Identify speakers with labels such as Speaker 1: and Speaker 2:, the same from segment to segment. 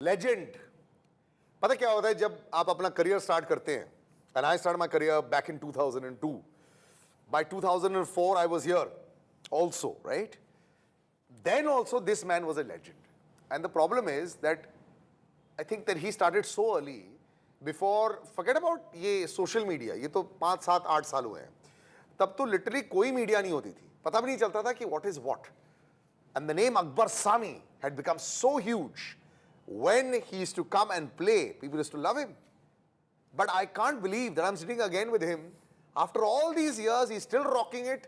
Speaker 1: Legend. पता क्या होता है जब आप अपना करियर स्टार्ट करते हैं, and I start my career back in 2002. By 2004 I was here also, right? Then also this man was a legend. And the problem is that I think that he started so early. Before, forget about ये social media, ये तो 5, 7, 8 साल हुए हैं. तब तो literally कोई media नहीं होती थी, पता भी नहीं चलता था कि what is what. And the name Akbar Sami had become so huge. When he used to come and play, people used to love him. But I can't believe that I'm sitting again with him. After all these years, he's still rocking it.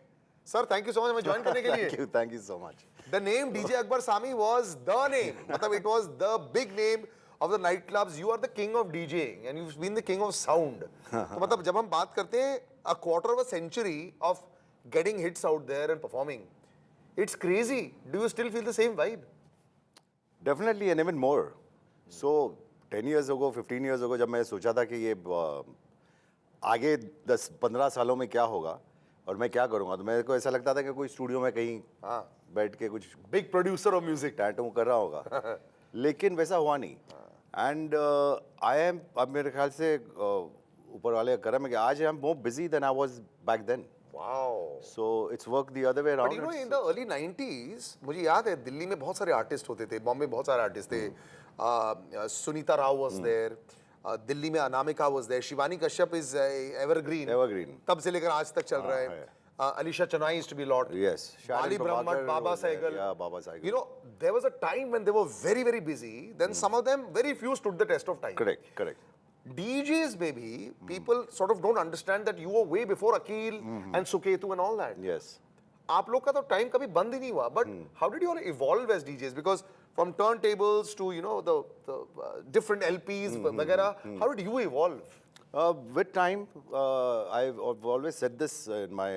Speaker 1: Sir, thank you so much हमें join करने के लिए.
Speaker 2: Thank you so much.
Speaker 1: The name DJ Akbar Sami was the name. मतलब it was the big name of the nightclubs. You are the king of DJing and you've been the king of sound. तो मतलब जब हम बात करते हैं a quarter of a century of getting hits out there and performing, it's crazy. Do you still feel the same vibe?
Speaker 2: Definitely and even more. So 10 years ago, 15 years ago जब मैं सोचा था कि ये आगे 10-15 सालों में क्या होगा और मैं क्या करूँगा, तो मेरे को ऐसा लगता था कि कोई स्टूडियो में कहीं बैठ के कुछ
Speaker 1: big producer of music
Speaker 2: tattoo कर रहा होगा. लेकिन वैसा हुआ नहीं. एंड आई एम, अब मेरे ख्याल से ऊपर वाले का करम है कि आज I am more busy than I was back then.
Speaker 1: Wow.
Speaker 2: So it's worked the other way around.
Speaker 1: But you know, in the early 90s, मुझे याद है दिल्ली में बहुत सारे आर्टिस्ट होते थे, बॉम्बे में बहुत सारे आर्टिस्ट थे. Sunita Rao was there. दिल्ली में Anamika was there. Shivani Kashyap is evergreen.
Speaker 2: Evergreen.
Speaker 1: तब से लेकर आज तक चल रहा है. Alisha Chennai used to be a lot.
Speaker 2: Yes.
Speaker 1: Bali Brahmat, Baba Saigal.
Speaker 2: Yeah, Baba Saigal.
Speaker 1: You know, there was a time when they were very, very busy. Then some of them, very few stood the test of time.
Speaker 2: Correct, correct.
Speaker 1: DJs, baby, people sort of don't understand that you were way before Akil and Suketu and all that.
Speaker 2: Yes.
Speaker 1: आप लोग का तो time कभी बंद ही नहीं हुआ. But how did you all evolve as DJs? Because from turntables to, you know, the different LPs वगैरह, how did you evolve?
Speaker 2: With time, I've always said this in my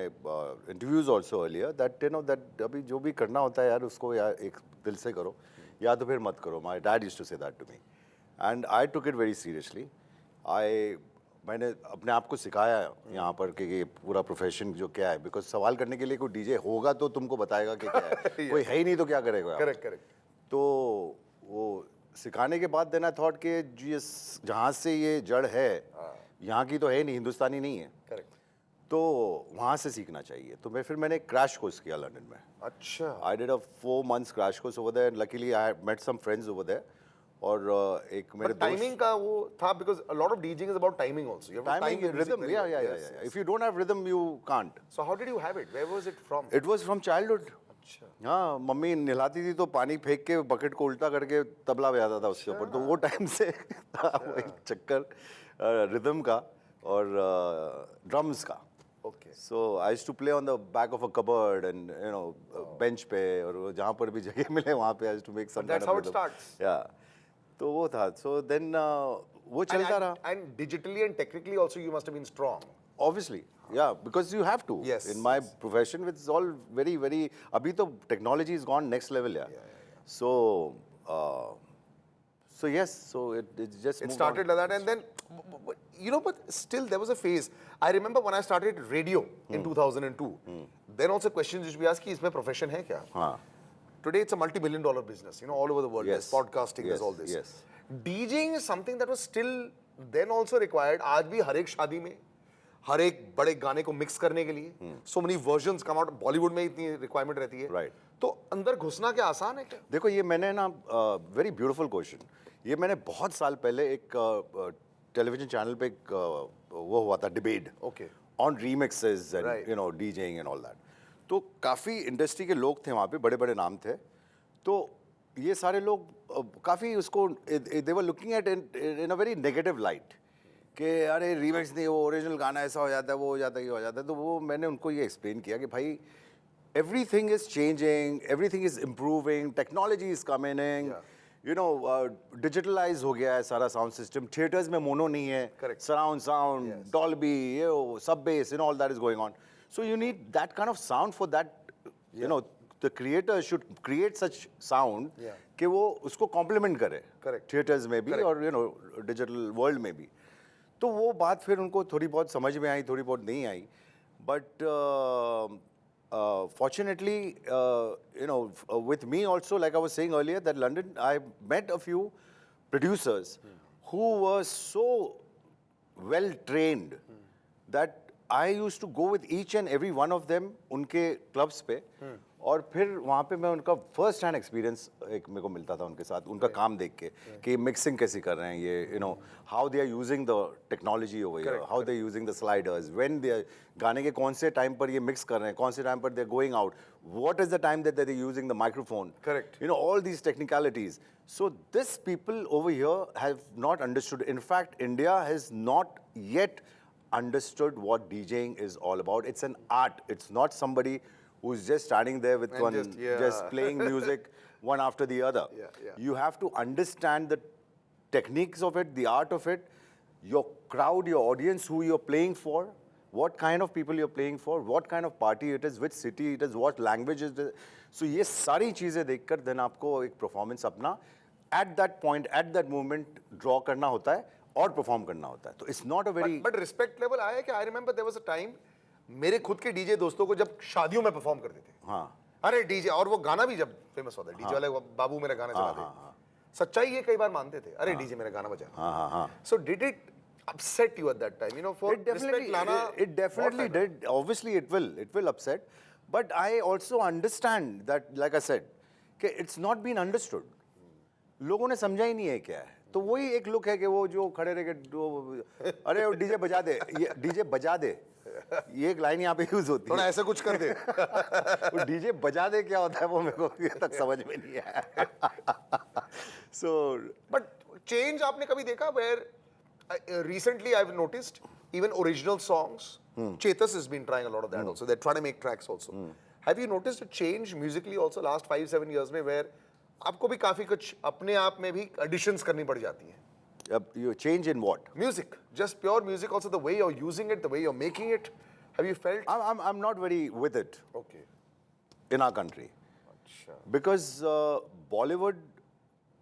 Speaker 2: interviews also earlier that, you know, that अभी जो भी करना होता है यार उसको यार एक दिल से करो या तो फिर मत करो. My dad used to say that to me. And I took it very seriously. मैंने अपने आप को सिखाया यहाँ पर कि ये पूरा प्रोफेशन जो क्या है, बिकॉज सवाल करने के लिए कोई डीजे होगा तो तुमको बताएगा कि क्या है. कोई है ही नहीं तो क्या करेगा.
Speaker 1: Correct correct.
Speaker 2: तो वो सिखाने के बाद देना थॉट कि जिस जहाँ से ये जड़ है यहाँ की तो है नहीं, हिंदुस्तानी नहीं है.
Speaker 1: करेक्ट.
Speaker 2: तो वहाँ से सीखना चाहिए. तो फिर मैंने क्रैश कोर्स किया लंदन में.
Speaker 1: अच्छा.
Speaker 2: I did a 4 months crash course over there. Luckily I met some friends over there. और एक मेरे
Speaker 1: टाइमिंग का वो था, because a lot of DJing is about timing also. You have
Speaker 2: timing rhythm. या if you don't have rhythm you can't.
Speaker 1: So how did you have it? Where was it from?
Speaker 2: It was from childhood.
Speaker 1: अच्छा.
Speaker 2: हाँ, mummy नहलाती थी तो पानी फेंक के bucket को उल्टा करके तबला बजाता था उसके ऊपर. तो वो टाइम से था वो एक चक्कर रिदम का और ड्रम्स का.
Speaker 1: Okay.
Speaker 2: So I used to play on the back of a cupboard and you know bench पे, और जहाँ पर भी जगह मिले वहाँ पे I used to make some
Speaker 1: that's how it starts.
Speaker 2: या तो वो था. सो देन वो चलता रहा.
Speaker 1: And digitally and technically also you must have been strong.
Speaker 2: Obviously, yeah, because you have to.
Speaker 1: Yes.
Speaker 2: In my profession, it's all very, very. अभी तो technology has gone next level, yeah. So, so yes, so it just.
Speaker 1: It started like that, and then, you know, but still there was a phase. I remember when I started radio in 2002. Then also questions used to be asked कि इसमें profession है क्या?
Speaker 2: हाँ.
Speaker 1: Today it's a multi-billion-dollar business. You know, all over the world.
Speaker 2: Yes.
Speaker 1: There's podcasting. There's all this.
Speaker 2: Yes.
Speaker 1: DJing is something that was still then also required. आज भी हर एक शादी में, हर एक बड़े गाने को मिक्स करने के लिए so many versions come out. Bollywood में इतनी रिक्वायरमेंट रहती है.
Speaker 2: Right.
Speaker 1: तो अंदर घुसना क्या आसान है क्या?
Speaker 2: देखो ये मैंने ना वेरी ब्यूटीफुल क्वेश्चन. ये मैंने बहुत साल पहले एक टेलीविजन चैनल पे एक वो हुआ था debate.
Speaker 1: Okay.
Speaker 2: On remixes and
Speaker 1: Right.
Speaker 2: You know DJing and all that. तो काफ़ी इंडस्ट्री के लोग थे वहाँ पे, बड़े बड़े नाम थे. तो ये सारे लोग काफ़ी उसको they were looking at in a very negative light कि अरे रीमिक्स नहीं, वो ओरिजिनल गाना ऐसा हो जाता है, वो हो जाता है, ये हो जाता है. तो वो मैंने उनको ये एक्सप्लेन किया कि भाई everything is changing, everything is improving, technology is coming in. You know, digitalize हो गया है सारा साउंड सिस्टम. थिएटर्स में मोनो नहीं है.
Speaker 1: Correct.
Speaker 2: सराउंड साउंड, डॉल्बी, सब base, all that is going on. So you need that kind of sound for that. You know, the creator should create such sound कि वो उसको complement करे.
Speaker 1: Correct.
Speaker 2: Theatres में भी और you know डिजिटल वर्ल्ड में भी. तो वो बात फिर उनको थोड़ी बहुत समझ में आई, थोड़ी बहुत नहीं आई. But fortunately, you know, with me also, like I was saying earlier, that London, I met a few producers who were so well trained that I used to go with each and every one of them उनके clubs पे और फिर वहाँ पे मैं उनका first hand experience एक मेरे को मिलता था उनके साथ उनका काम देख के कि मिक्सिंग कैसे कर रहे हैं ये you know how they are using the technology over here how they are using the sliders when they गाने के कौन से टाइम पर ये मिक्स कर रहे हैं कौन से टाइम पर they are going out what is the time that they are using the microphone
Speaker 1: Correct.
Speaker 2: you know all these technicalities so this people over here have not understood in fact India has not yet understood what DJing is all about it's an art it's not somebody who's just standing there with
Speaker 1: And
Speaker 2: one just playing music one after the other
Speaker 1: Yeah.
Speaker 2: you have to understand the techniques of it the art of it your crowd your audience who you're playing for what kind of people you're playing for what kind of party it is which city it is what language it is so ये सारी चीज़ें देखकर then आपको एक performance अपना at that point at that moment draw करना होता है और perform करना होता है तो it's not a very
Speaker 1: but respect level आया कि I remember there was a time मेरे खुद के डीजे दोस्तों को जब शादियों में परफॉर्म करते थे
Speaker 2: हाँ
Speaker 1: अरे डीजे और वो गाना भी जब फेमस होता है डीजे वाले वो बाबू मेरा गाना चला दे सच्चाई ये कई बार मानते थे अरे डीजे मेरा गाना बजा
Speaker 2: हाँ
Speaker 1: so did it upset you at that time you know for respect लाना
Speaker 2: it definitely did obviously it will upset but I also understand that like I said कि it's not been understood लोगों ने समझा ही नहीं है क्या है तो वही एक लुक है कि वो जो खड़े रह के अरे वो डीजे बजा दे ये डीजे बजा दे ये एक लाइन यहाँ पे यूज होती
Speaker 1: थोड़ा
Speaker 2: है
Speaker 1: ऐसा कुछ कर दे
Speaker 2: वो डीजे बजा दे क्या होता है वो मेरे को ये तक समझ में नहीं आया so
Speaker 1: बट चेंज आपने कभी देखा where recently I've noticed even original songs Chetas has been trying a lot of that also they're trying to make tracks also have you noticed a change musically also last 5-7 years में where आपको भी काफी कुछ अपने आप में भी additions करनी पड़ जाती हैं
Speaker 2: you change in what
Speaker 1: music just pure music also the way you're using it the way you're making it have you felt
Speaker 2: I'm not very with it
Speaker 1: okay
Speaker 2: in our country because Bollywood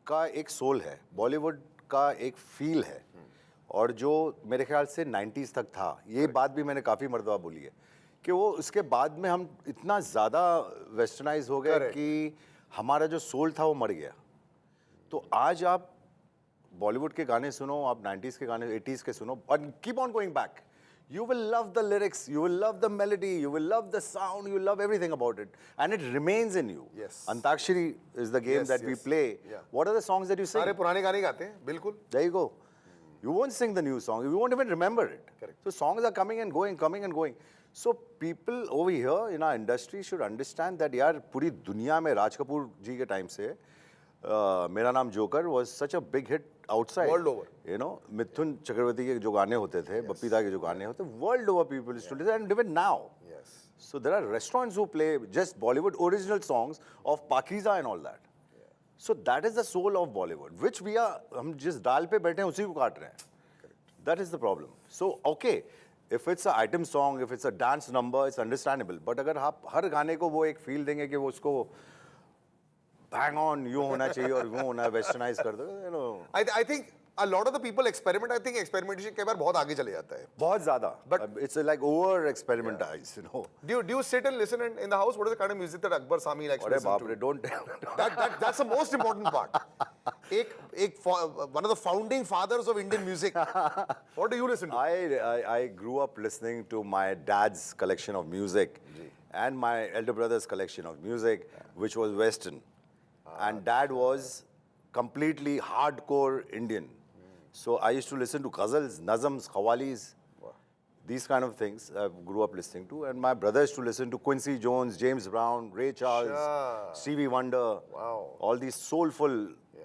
Speaker 2: का एक soul है बॉलीवुड का एक feel है और जो मेरे ख्याल से 90s तक था ये बात भी मैंने काफ़ी मर्तबा बोली है कि वो उसके बाद में हम इतना ज़्यादा वेस्टर्नाइज हो गए
Speaker 1: Correct.
Speaker 2: कि हमारा जो सोल था वो मर गया तो आज आप बॉलीवुड के गाने सुनो आप 90s के गाने 80s के सुनो और keep on going back you will love the lyrics you will love the melody you will love the sound you will love everything about it and it remains in you
Speaker 1: Yes.
Speaker 2: Antakshari is the game
Speaker 1: Yes,
Speaker 2: that we
Speaker 1: yes.
Speaker 2: play
Speaker 1: Yeah.
Speaker 2: what are the songs that you sing
Speaker 1: सारे पुराने गाने गाते हैं बिल्कुल
Speaker 2: there you go you won't sing the new song you won't even remember it
Speaker 1: Correct.
Speaker 2: so songs are coming and going so people over here in our industry should understand that यार पूरी दुनिया में राज कपूर जी के time से मेरा नाम joker was such a big hit outside
Speaker 1: World over.
Speaker 2: you know Mithun Chakraborty के जो गाने होते थे बप्पीदा के जो गाने होते world over people used to listen and even now
Speaker 1: yes
Speaker 2: so there are restaurants who play just Bollywood original songs of Pakiza and all that so that is the soul of Bollywood which we are हम जिस डाल पे बैठे हैं उसी को काट रहे हैं that is the problem so okay if it's a item song if it's a dance number it's understandable but अगर आप हर गाने को वो एक फील देंगे कि वो उसको bang on यूं होना चाहिए और यूं होना वेस्टर्नाइज कर दो you know
Speaker 1: I think a lot of the people experiment I think experimentation कई बार बहुत आगे चले जाता है
Speaker 2: बहुत ज़्यादा
Speaker 1: But-
Speaker 2: it's like over experimentized you know
Speaker 1: do you sit and listen in the house what is the kind of music that Akbar Sami likes to
Speaker 2: अरे
Speaker 1: listen
Speaker 2: बाप
Speaker 1: to
Speaker 2: रे don't
Speaker 1: that's the most important part one of the founding fathers of Indian music what do you listen to
Speaker 2: I grew up listening to my dad's collection of music and my elder brother's collection of music, which was Western. And dad was completely hardcore Indian. So I used to listen to ghazals, nazams, khawalis, these kind of things I grew up listening to. And my brother used to listen to Quincy Jones, James Brown, Ray Charles,
Speaker 1: Sure.
Speaker 2: Stevie Wonder,
Speaker 1: Wow.
Speaker 2: all these soulful.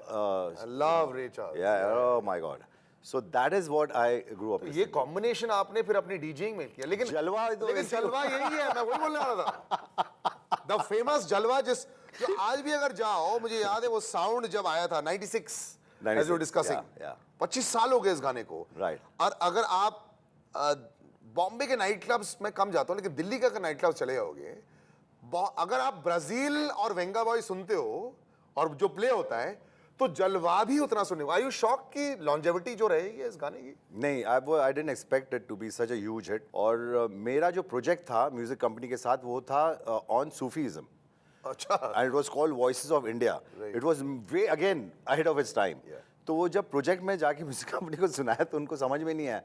Speaker 1: I love Ray Charles
Speaker 2: Yeah, oh my God. So that is what I grew up
Speaker 1: तो
Speaker 2: with.
Speaker 1: ये combination आपने फिर अपनी डीजिंग में किया लेकिन
Speaker 2: जलवा तो
Speaker 1: लेकिन
Speaker 2: ऐसे-
Speaker 1: जलवा यही है मैं वही बोलने वाला था द फेमस जलवा जिस जो आज भी अगर जाओ मुझे याद है वो साउंड जब आया था 96 as we
Speaker 2: 96,
Speaker 1: discussing
Speaker 2: yeah, yeah.
Speaker 1: 25 साल हो गए इस गाने को
Speaker 2: Right.
Speaker 1: और अगर आप बॉम्बे के नाइट क्लब्स में कम जाता हूँ लेकिन दिल्ली का नाइट क्लब चले जाओगे अगर आप ब्राजील और वेंगा बॉय सुनते हो और जो प्ले होता है तो जलवा भी उतना सुनने आर यू शॉक की लॉन्जेविटी जो रहेगी इस गाने की
Speaker 2: नहीं I didn't expect it to be such a huge hit और मेरा जो प्रोजेक्ट था म्यूजिक कंपनी के साथ वो था ऑन सूफीज़म
Speaker 1: अच्छा
Speaker 2: and it was called Voices of India.
Speaker 1: Right.
Speaker 2: It was way again ahead of its time.
Speaker 1: Yeah.
Speaker 2: तो वो जब प्रोजेक्ट में जाके म्यूजिक कंपनी को सुनाया तो उनको समझ में नहीं आया,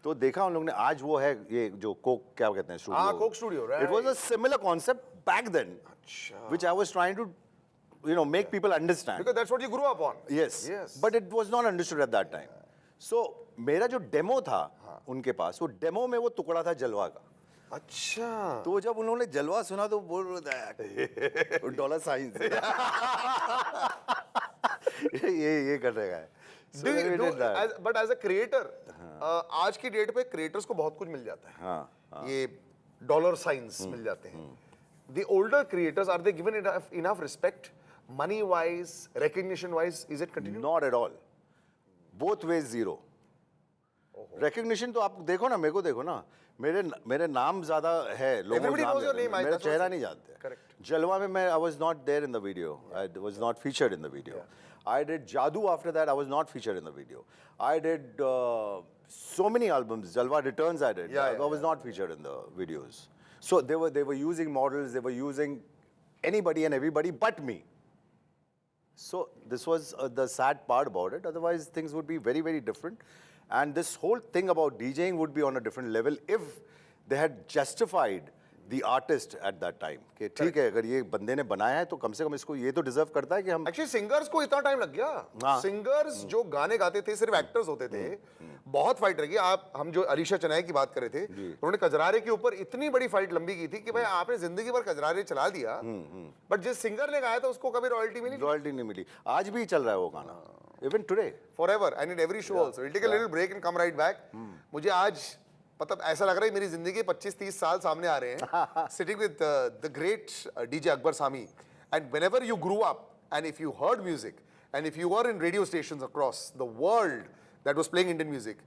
Speaker 2: तो देखा उन लोगों ने, आज वो है ये जो कोक क्या कहते हैं स्टूडियो,
Speaker 1: हाँ, Coke studio, right.
Speaker 2: It was a similar concept back then, which I was trying to make people understand,
Speaker 1: Because that's what you grew up on.
Speaker 2: Yes,
Speaker 1: Yes.
Speaker 2: But it was not understood at that time. So मेरा जो demo था उनके पास, वो demo में वो टुकड़ा था जलवा का.
Speaker 1: अच्छा.
Speaker 2: तो जब उन्होंने जलवा सुना तो बोल रहे थे डॉलर साइन से ये कर रहा है. So we did that.
Speaker 1: But as a creator, आज की डेट पे क्रिएटर्स को बहुत कुछ मिल जाता है.
Speaker 2: हाँ,
Speaker 1: ये डॉलर साइंस मिल जाते हैं. The older creators, are they given enough respect, money wise, recognition wise? Is it continuing?
Speaker 2: Not at all. Both ways zero. Recognition तो आप देखो ना, मेरे को देखो ना, मेरे नाम ज्यादा है, लोगों को
Speaker 1: Everybody
Speaker 2: नाम
Speaker 1: knows your
Speaker 2: जानते हैं,
Speaker 1: name,
Speaker 2: मेरा
Speaker 1: that's what
Speaker 2: चेहरा
Speaker 1: I'm
Speaker 2: नहीं
Speaker 1: saying.
Speaker 2: जानते.
Speaker 1: Correct.
Speaker 2: जलवा में मैं I was not there in the video. I was not featured in the video. I did Jadoo after that. I was not featured in the video. I did so many albums. Jalwa Returns I did.
Speaker 1: Yeah,
Speaker 2: I was not featured in the videos. So they were using models. They were using anybody and everybody but me. So this was the sad part about it. Otherwise, things would be very, very different. And this whole thing about DJing would be on a different level if they had justified the artist at that time. कि ठीक है, अगर ये बंदे ने बनाया है तो कम से कम इसको ये तो डिजर्व करता है कि हम.
Speaker 1: Actually, singers को इतना टाइम लग गया.
Speaker 2: हाँ.
Speaker 1: Singers जो गाने गाते थे सिर्फ एक्टर्स होते थे. बहुत फाइट रही. हम जो अलीशा चनाई की बात कर रहे थे, उन्होंने कजरारे के ऊपर इतनी बड़ी फाइट लंबी की थी कि भाई आपने जिंदगी भर कजरारे चला दिया, बट जिस सिंगर ने गाया था उसको कभी रॉयल्टी मिली.
Speaker 2: रॉयल्टी नहीं मिली. आज भी चल रहा है वो गाना, even today.
Speaker 1: Forever and in every show also. We'll take a little break and come right back. मुझे आज मतलब ऐसा लग रहा है मेरी जिंदगी के 25-30 साल सामने आ रहे हैं. Sitting with the great DJ Akbar Sami. And whenever you grew up and if you heard music and if you were in radio stations across the world that was playing Indian music,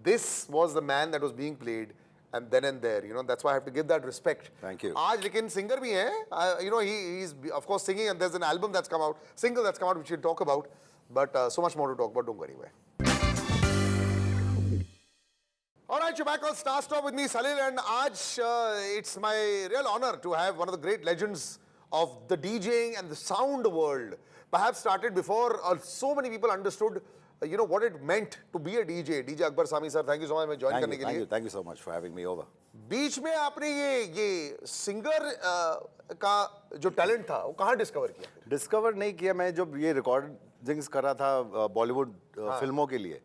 Speaker 1: this was the man that was being played and then and there. You know, that's why I have to give that respect.
Speaker 2: Thank you.
Speaker 1: आज लेकिन singer भी हैं. You know, he's of course singing and there's an album that's come out, single that's come out which we'll talk about. But so much more to talk about. Don't go anywhere. All right, you're back on Star Stop with me, Salil, and it's my real honor to have one of the great legends of the DJing and the sound world. Perhaps started before so many people understood, what it meant to be a DJ. DJ Akbar Sami sir, thank you so much for joining करने के लिए.
Speaker 2: Thank you so much for having me over.
Speaker 1: बीच में आपने ये singer का जो talent था वो कहाँ डिस्कवर किया?
Speaker 2: डिस्कवर नहीं किया. मैं जब ये रिकॉर्डिंग्स कर रहा था बॉलीवुड फिल्मों के लिए,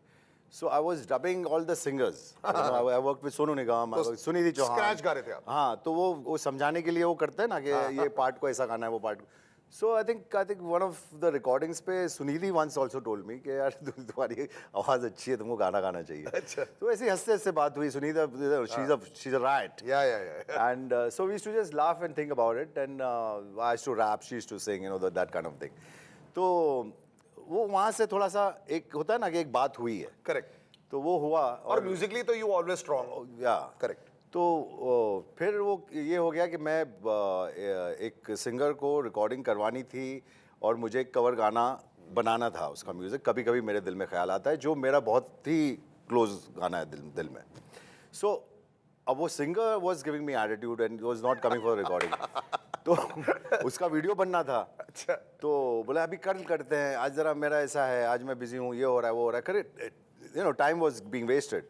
Speaker 2: so I was dubbing all the singers. I worked with Sonu Nigam, Sunidhi Chauhan.
Speaker 1: Scratch गा रहे थे आप?
Speaker 2: हाँ, तो वो समझाने के लिए वो करते हैं ना कि ये पार्ट को ऐसा गाना है, वो part. So I think one of the recordings पे Sunidhi once also told me कि यार तुम्हारी आवाज अच्छी है, तुमको गाना गाना चाहिए.
Speaker 1: अच्छा.
Speaker 2: तो ऐसे हंसते हंसते बात हुई. Sunidhi she's a riot.
Speaker 1: Yeah.
Speaker 2: And so we used to just laugh and think about it. And I used to rap, she used to sing, that kind of thing. तो वो वहाँ से थोड़ा सा एक होता है ना कि एक बात हुई है.
Speaker 1: करेक्ट.
Speaker 2: तो वो हुआ.
Speaker 1: और म्यूजिकली तो यू ऑलवेज स्ट्रांग.
Speaker 2: या
Speaker 1: करेक्ट.
Speaker 2: तो फिर वो ये हो गया कि मैं एक सिंगर को रिकॉर्डिंग करवानी थी और मुझे एक कवर गाना बनाना था. उसका म्यूजिक कभी कभी मेरे दिल में ख्याल आता है, जो मेरा बहुत ही क्लोज गाना है दिल में. सो अब वो singer was giving me attitude and was not coming for recording. तो उसका वीडियो बनना था.
Speaker 1: अच्छा.
Speaker 2: तो बोला अभी करते हैं, आज ज़रा मेरा ऐसा है, आज मैं बिजी हूँ, ये हो रहा है, वो हो रहा है. करे time was being wasted.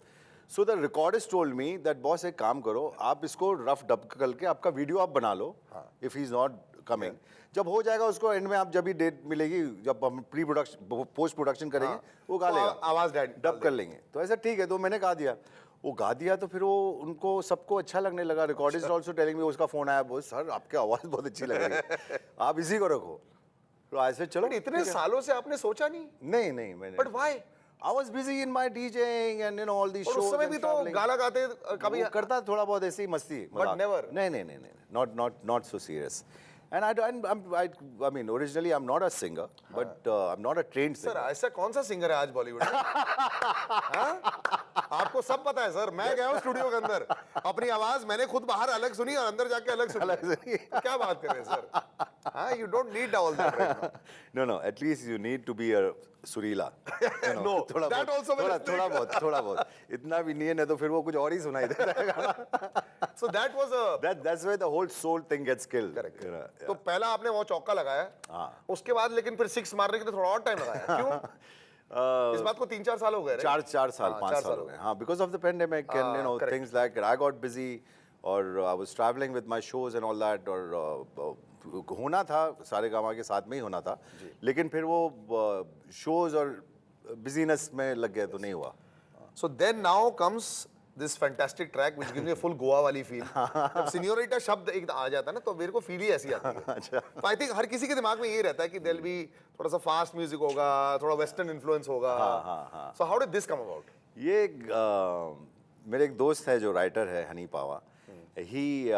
Speaker 2: So the recordist told me that boss एक काम करो, आप इसको रफ डब करके आपका वीडियो आप बना लो. If he is not coming, जब हो जाएगा उसको एंड में आप जब भी डेट मिलेगी, जब हम प्री प्रोडक्शन पोस्ट प्रोडक्शन करेंगे, वो गा लेगा,
Speaker 1: आवाज़
Speaker 2: डब कर लेंगे. तो ऐसा ठीक है. तो मैंने गा दिया, वो गा दिया. तो फिर वो उनको सबको अच्छा लगने लगा. रिकॉर्डिस्ट ऑल्सो टेलिंग मी, उसका फ़ोन आया, बोल सर आपकी आवाज़ बहुत अच्छी लग रही है, आप इसी को रखो. तो ऐसे चलो.
Speaker 1: इतने सालों से आपने सोचा नहीं?
Speaker 2: नहीं मैंने.
Speaker 1: But why?
Speaker 2: I was busy in my DJing and all these shows.
Speaker 1: और उस समय भी तो गाना गाते कभी
Speaker 2: करता थोड़ा बहुत ऐसे ही मस्ती.
Speaker 1: But never.
Speaker 2: नहीं. Not so serious. And I mean, originally I'm not a singer, but I'm not a trained singer.
Speaker 1: Sir ऐसा कौन सा सिंगर है आज बॉलीवुड में? आपको सब पता है सर. मैं गया हूँ स्टूडियो के अंदर, अपनी आवाज मैंने खुद बाहर अलग सुनी और अंदर जाके अलग सुनी. क्या बात कर रहे हैं सर? हाँ, you don't need all that right now.
Speaker 2: No. At least you need to be a सुरीला.
Speaker 1: No, that also
Speaker 2: थोड़ा बहुत. इतना भी नहीं है, नहीं तो फिर वो कुछ और ही सुनाई देता है.
Speaker 1: So that was a.
Speaker 2: That's where the whole soul thing gets killed.
Speaker 1: Correct. तो पहला आपने वो चौका लगाया. उसके बाद लेकिन फिर 6 मारने के लिए थोड़ा और टाइम लगाया. क्यों? इस बात को 3-4 साल हो गए, right?
Speaker 2: चार साल
Speaker 1: हाँ,
Speaker 2: 5
Speaker 1: 4
Speaker 2: साल हो गए हाँ, because of the pandemic and you know
Speaker 1: correct.
Speaker 2: things like I got busy और I was traveling with my shows and all that और होना था सारे गामा के साथ में ही होना था, लेकिन फिर वो shows और busyness में लग गए तो नहीं हुआ.
Speaker 1: So then now comes this fantastic track which gives me a full Goa वाली feel. जब सीनियोरिटा शब्द एक आ जाता है ना तो मेरे को फील ही ऐसी आती है.
Speaker 2: अच्छा.
Speaker 1: तो आई थिंक हर किसी के दिमाग में ये रहता है कि there'll be थोड़ा सा फास्ट म्यूजिक होगा, थोड़ा वेस्टर्न इन्फ्लुएंस होगा. So how did this come about?
Speaker 2: ये मेरे एक दोस्त है जो राइटर है हनी पावा. He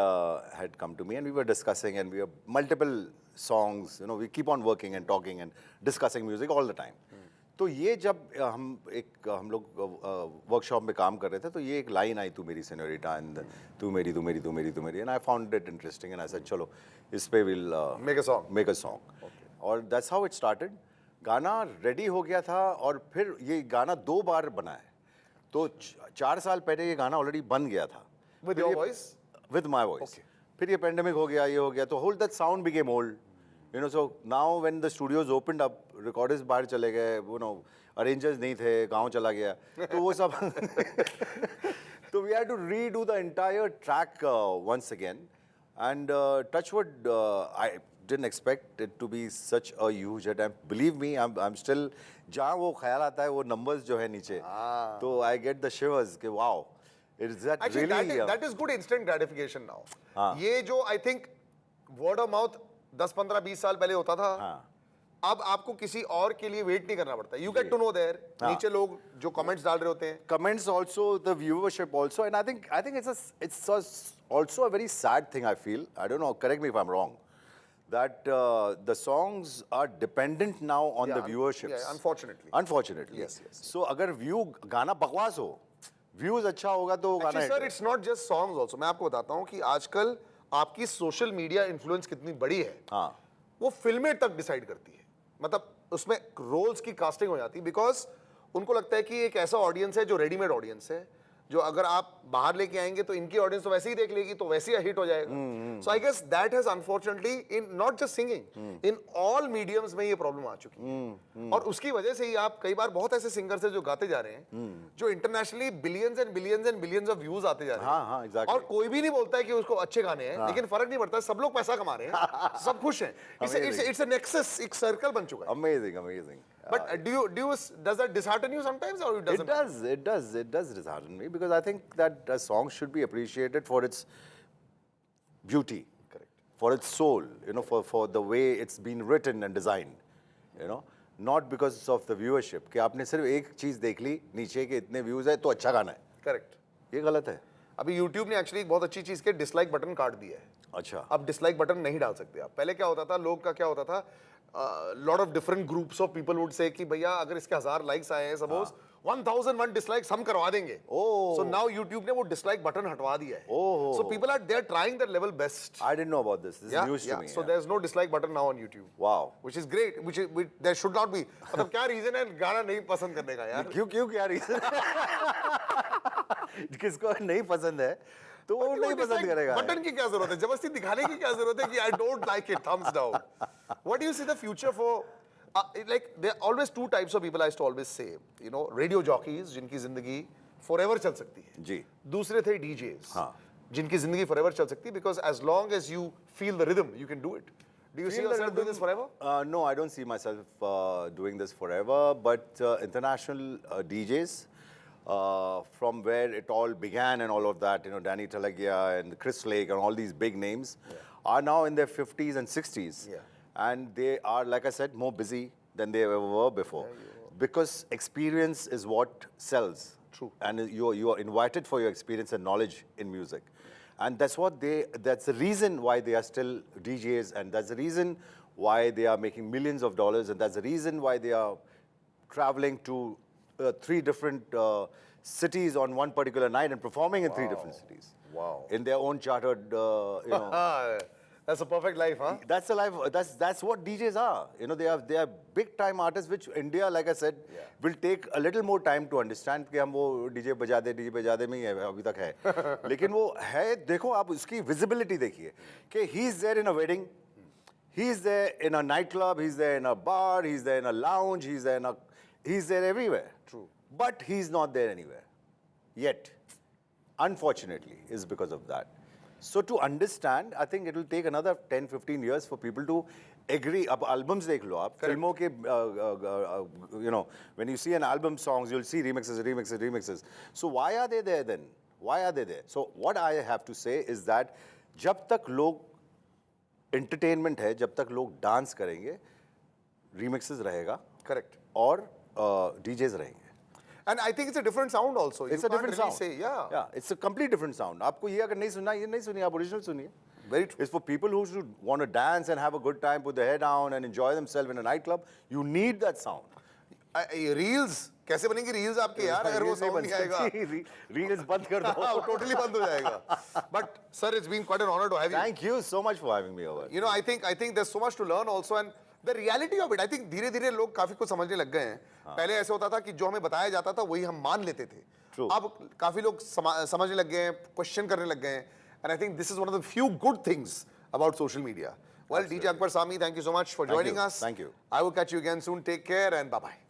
Speaker 2: had come to me and we were discussing and we were multiple songs, you know, we keep on working and talking and discussing music all the time. तो ये जब हम लोग वर्कशॉप में काम कर रहे थे तो ये एक लाइन आई, तू मेरी सेनोरिटा एंड तू मेरी and I found it interesting and I said चलो इस पे विल मेक अ सॉन्ग और दैट्स हाउ इट स्टार्टेड. गाना रेडी हो गया था और फिर ये गाना 2 बार बना है. तो 4 साल पहले ये गाना ऑलरेडी बन गया था
Speaker 1: With your voice?
Speaker 2: With my voice. फिर ये पेंडेमिक हो गया, ये हो गया, तो whole that sound became old. You know, so now when the studios opened up, recorders बाहर चले गए, you know, arrangers नहीं थे, गाँव चला गया, तो वो सब तो we had to redo the entire track once again, and touchwood, I didn't expect it to be such a huge hit. And believe me, I'm still जहाँ वो ख्याल आता है वो numbers जो है नीचे, तो I get the shivers कि wow, is that
Speaker 1: Actually,
Speaker 2: really?
Speaker 1: that is good instant gratification now.
Speaker 2: हाँ.
Speaker 1: ये जो I think word of mouth 10-15-20 साल पहले होता था, अब आपको किसी और के लिए वेट नहीं करना पड़ता. You get to know there. नीचे लोग जो comments डाल रहे होते हैं.
Speaker 2: Comments also, the viewership also, and I think it's also a very sad thing. I feel, I don't know. Correct me if I'm wrong. That the songs are dependent now on the viewership.
Speaker 1: Yeah, unfortunately.
Speaker 2: Unfortunately.
Speaker 1: Yes.
Speaker 2: So अगर गाना बकवास हो, views अच्छा होगा तो गाना.
Speaker 1: Actually, sir, it's not just songs also. मैं आपको बताता हूँ कि आजकल आपकी सोशल मीडिया इन्फ्लुएंस कितनी बड़ी है.
Speaker 2: हाँ.
Speaker 1: वो फिल्में तक डिसाइड करती है. मतलब उसमें रोल्स की कास्टिंग हो जाती है बिकॉज उनको लगता है कि एक ऐसा ऑडियंस है जो रेडीमेड ऑडियंस है, जो अगर आप बाहर लेके आएंगे तो इनकी ऑडियंस तो वैसे ही देख लेगी, तो वैसे ही हिट हो जाएगा. So I guess that has unfortunately in not just singing, in all mediums में ये प्रॉब्लम आ चुकी है. और उसकी वजह से ही आप कई बार बहुत ऐसे सिंगर्स हैं जो गाते जा रहे हैं जो internationally billions and billions and billions of views आते जा रहे हैं.
Speaker 2: हाँ, exactly.
Speaker 1: और कोई भी नहीं बोलता है कि उसको अच्छे गाने हैं, लेकिन फर्क नहीं पड़ता, सब लोग पैसा कमा रहे हैं, सब खुश हैं. इट्स अ नेक्सस, एक सर्कल बन चुका है.
Speaker 2: Amazing.
Speaker 1: But does that dishearten you sometimes, or it doesn't?
Speaker 2: It does dishearten me because I think that a song should be appreciated for its beauty,
Speaker 1: Correct.
Speaker 2: for its soul, you know, for the way it's been written and designed, you know, not because of the viewership. कि आपने सिर्फ एक चीज देख ली नीचे के इतने views है तो अच्छा गाना है.
Speaker 1: Correct.
Speaker 2: ये गलत है.
Speaker 1: अभी YouTube ने एक्चुअली एक बहुत अच्छी चीज के डिसलाइक बटन काट दिया है.
Speaker 2: अच्छा.
Speaker 1: अब डिसलाइक बटन नहीं डाल सकते आप. पहले क्या होता था, लोग का क्या होता था, lot of different groups of people would say कि भैया अगर इसके 1000 लाइक्स आए हैं, सपोज 1001 डिसलाइक्स हम करवा देंगे. सो नाउ YouTube ने वो डिसलाइक बटन हटवा दिया है. So people are there trying their level best.
Speaker 2: I didn't know about this. This is news to me.
Speaker 1: So there's no dislike button now on YouTube.
Speaker 2: Wow.
Speaker 1: Which is great. There should not be. मतलब क्या reason है गाना नहीं पसंद करने का यार?
Speaker 2: क्यों क्या रीजन? किसको नहीं पसंद है तो वो नहीं पसंद करेगा.
Speaker 1: बटन की क्या जरूरत है? जबरदस्ती दिखाने की क्या जरूरत है कि I don't like it, thumbs down. What do you see the future for? Like there are always two types of people. I used to always say, you know, radio jockeys जिनकी जिंदगी forever चल सकती है.
Speaker 2: जी.
Speaker 1: दूसरे थे DJs.
Speaker 2: हाँ.
Speaker 1: जिनकी जिंदगी forever चल सकती है because as long as you feel the rhythm, you can do it. Do you see yourself doing this forever?
Speaker 2: No, I don't see myself doing this forever. But international DJs, from where it all began and all of that, you know, Danny Talagia and Chris Lake and all these big names, are now in their 50s and 60s.
Speaker 1: Yeah.
Speaker 2: And they are, like I said, more busy than they ever were before. Because experience is what sells.
Speaker 1: True.
Speaker 2: And you are invited for your experience and knowledge in music. And that's the reason why they are still DJs, and that's the reason why they are making millions of dollars, and that's the reason why they are traveling to 3 different cities on one particular night and performing in 3 different cities.
Speaker 1: Wow.
Speaker 2: In their own chartered, you know.
Speaker 1: That's a perfect life, huh?
Speaker 2: That's the life. That's what DJs are. You know, they are big time artists, which India, like I said, will take a little more time to understand. कि हम वो DJ बजा दे में ही अभी तक है. लेकिन वो है, देखो आप उसकी visibility देखिए. कि he's there in a wedding, he's there in a nightclub, he's there in a bar, he's there in a lounge, he's there in a He's there everywhere.
Speaker 1: True.
Speaker 2: But he's not there anywhere. Yet. Unfortunately, is because of that. So to understand, I think it will take another 10-15 years for people to agree. अब albums देख लो आप, फिल्मों के, you know, when you see an album songs, you'll see remixes. So why are they there then? Why are they there? So what I have to say is that जब तक लोग entertainment है, जब तक लोग dance करेंगे, remixes रहेगा,
Speaker 1: Correct.
Speaker 2: और DJs रहेंगे.
Speaker 1: And I think it's a different sound also.
Speaker 2: It's
Speaker 1: You
Speaker 2: a different
Speaker 1: can't really
Speaker 2: sound.
Speaker 1: say, yeah.
Speaker 2: Yeah, it's a complete different sound. आपको ये अगर नहीं सुनना, ये नहीं सुनिए, आप original सुनिए.
Speaker 1: Very true.
Speaker 2: It's for people who should want to dance and have a good time, put their hair down and enjoy themselves in a nightclub. You need that sound.
Speaker 1: Reels कैसे बनेंगी reels आपके यार अगर वो
Speaker 2: Reels नहीं
Speaker 1: sound नहीं आएगा?
Speaker 2: बनती. Reels बंद कर दो.
Speaker 1: वो totally बंद हो जाएगा. But sir, it's been quite an honor to have you.
Speaker 2: Thank you so much for having me over.
Speaker 1: You know, I think there's so much to learn also, and the reality of it, I think धीरे-धीरे लोग काफी कुछ समझने लग गए हैं. पहले ऐसे होता था कि जो हमें बताया जाता था वही हम मान लेते थे.
Speaker 2: True.
Speaker 1: अब काफी लोग समझने लग गए हैं, क्वेश्चन करने लग गए हैं, and I think this is one of the few good things about social media. Well, DJ Akbar Sami, thank you so much for joining us.
Speaker 2: Thank you.
Speaker 1: I will catch you again soon. Take care and bye-bye.